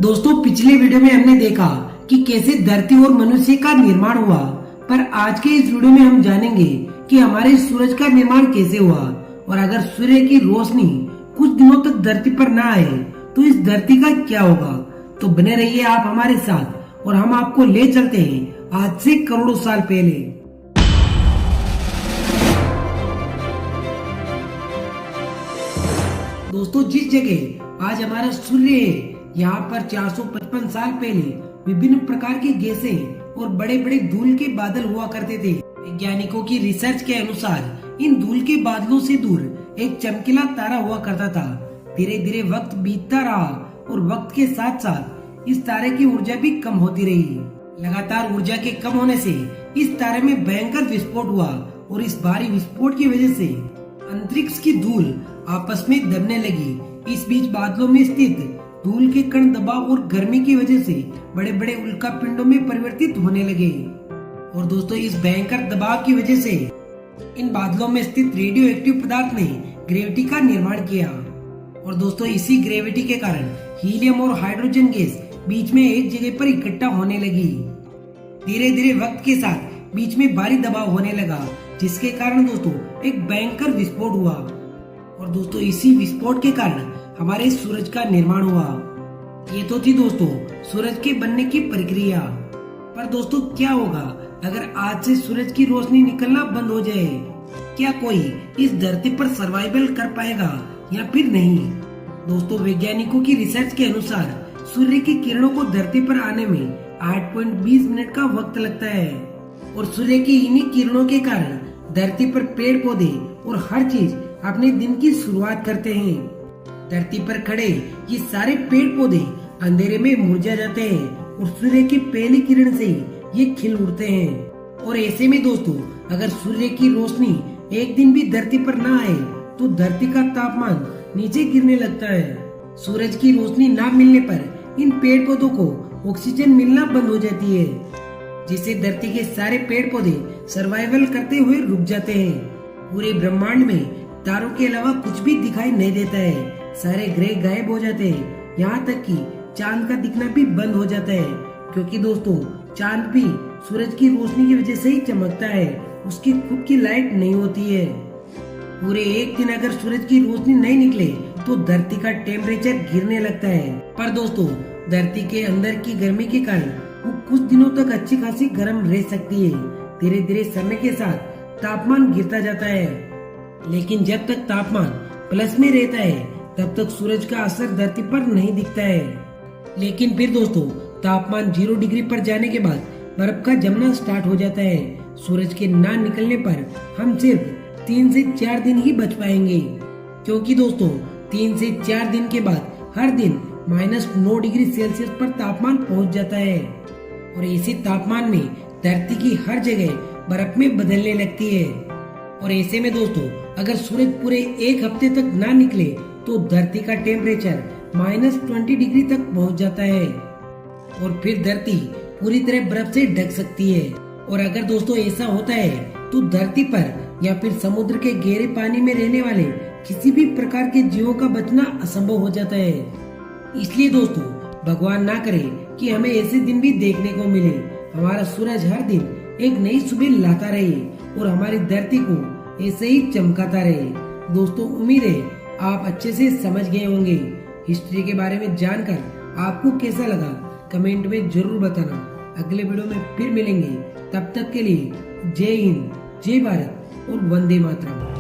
दोस्तों पिछले वीडियो में हमने देखा कि कैसे धरती और मनुष्य का निर्माण हुआ, पर आज के इस वीडियो में हम जानेंगे कि हमारे सूरज का निर्माण कैसे हुआ और अगर सूर्य की रोशनी कुछ दिनों तक धरती पर न आए तो इस धरती का क्या होगा। तो बने रहिए आप हमारे साथ और हम आपको ले चलते हैं आज से करोड़ों साल पहले। दोस्तों जिस जगह आज हमारा सूर्य है, यहाँ पर 455 साल पहले विभिन्न प्रकार की गैसें और बड़े बड़े धूल के बादल हुआ करते थे। वैज्ञानिकों की रिसर्च के अनुसार इन धूल के बादलों से दूर एक चमकीला तारा हुआ करता था। धीरे धीरे वक्त बीतता रहा और वक्त के साथ साथ इस तारे की ऊर्जा भी कम होती रही। लगातार ऊर्जा के कम होने से इस तारे में भयंकर विस्फोट हुआ और इस भारी विस्फोट की वजह से अंतरिक्ष की धूल आपस में दबने लगी। इस बीच बादलों में स्थित धूल के कण दबाव और गर्मी की वजह से बड़े बड़े उल्का पिंडों में परिवर्तित होने लगे और दोस्तों इस भयंकर दबाव की वजह से इन बादलों में स्थित रेडियो एक्टिव पदार्थ ने ग्रेविटी का निर्माण किया और दोस्तों इसी ग्रेविटी के कारण हीलियम और हाइड्रोजन गैस बीच में एक जगह पर इकट्ठा होने लगी। धीरे धीरे वक्त के साथ बीच में भारी दबाव होने लगा, जिसके कारण दोस्तों एक भयंकर विस्फोट हुआ और दोस्तों इसी विस्फोट के कारण हमारे सूरज का निर्माण हुआ। ये तो थी दोस्तों सूरज के बनने की प्रक्रिया, पर दोस्तों क्या होगा अगर आज से सूरज की रोशनी निकलना बंद हो जाए? क्या कोई इस धरती पर सर्वाइवल कर पाएगा या फिर नहीं? दोस्तों वैज्ञानिकों की रिसर्च के अनुसार सूर्य की किरणों को धरती पर आने में 8.20 मिनट का वक्त लगता है और सूर्य की इन्हीं किरणों के कारण धरती पर पेड़ पौधे और हर चीज अपने दिन की शुरुआत करते हैं। धरती पर खड़े ये सारे पेड़ पौधे अंधेरे में मुरझा जाते हैं और सूर्य की पहली किरण से ये खिल उठते हैं। और ऐसे में दोस्तों अगर सूर्य की रोशनी एक दिन भी धरती पर ना आए तो धरती का तापमान नीचे गिरने लगता है। सूरज की रोशनी ना मिलने पर इन पेड़ पौधों को ऑक्सीजन मिलना बंद हो जाती है, जिससे धरती के सारे पेड़ पौधे सर्वाइवल करते हुए रुक जाते हैं। पूरे ब्रह्मांड में तारों के अलावा कुछ भी दिखाई नहीं देता है। सारे ग्रह गायब हो जाते हैं, यहाँ तक कि चांद का दिखना भी बंद हो जाता है, क्योंकि दोस्तों चांद भी सूरज की रोशनी की वजह से ही चमकता है, उसकी खुद की लाइट नहीं होती है। पूरे एक दिन अगर सूरज की रोशनी नहीं निकले तो धरती का टेम्परेचर गिरने लगता है। पर दोस्तों धरती के अंदर की गर्मी के कारण वो कुछ दिनों तक अच्छी खासी गर्म रह सकती है। धीरे धीरे समय के साथ तापमान गिरता जाता है, लेकिन जब तक तापमान प्लस में रहता है तब तक सूरज का असर धरती पर नहीं दिखता है। लेकिन फिर दोस्तों तापमान 0 डिग्री पर जाने के बाद बर्फ का जमना स्टार्ट हो जाता है। सूरज के ना निकलने पर हम सिर्फ 3 से 4 दिन ही बच पाएंगे, क्योंकि दोस्तों 3 से 4 दिन के बाद हर दिन -9 डिग्री सेल्सियस पर तापमान पहुंच जाता है और इसी तापमान में धरती की हर जगह बर्फ में बदलने लगती है। और ऐसे में दोस्तों अगर सूरज पूरे एक हफ्ते तक ना निकले तो धरती का टेम्परेचर -20 डिग्री तक पहुंच जाता है और फिर धरती पूरी तरह बर्फ से ढक सकती है। और अगर दोस्तों ऐसा होता है तो धरती पर या फिर समुद्र के गहरे पानी में रहने वाले किसी भी प्रकार के जीवों का बचना असंभव हो जाता है। इसलिए दोस्तों भगवान ना करे कि हमें ऐसे दिन भी देखने को मिले। हमारा सूरज हर दिन एक नई सुबह लाता रहे और हमारी धरती को ऐसे ही चमकाता रहे। दोस्तों उम्मीद है आप अच्छे से समझ गए होंगे। हिस्ट्री के बारे में जानकर आपको कैसा लगा कमेंट में जरूर बताना। अगले वीडियो में फिर मिलेंगे, तब तक के लिए जय हिंद, जय भारत और वंदे मातरम।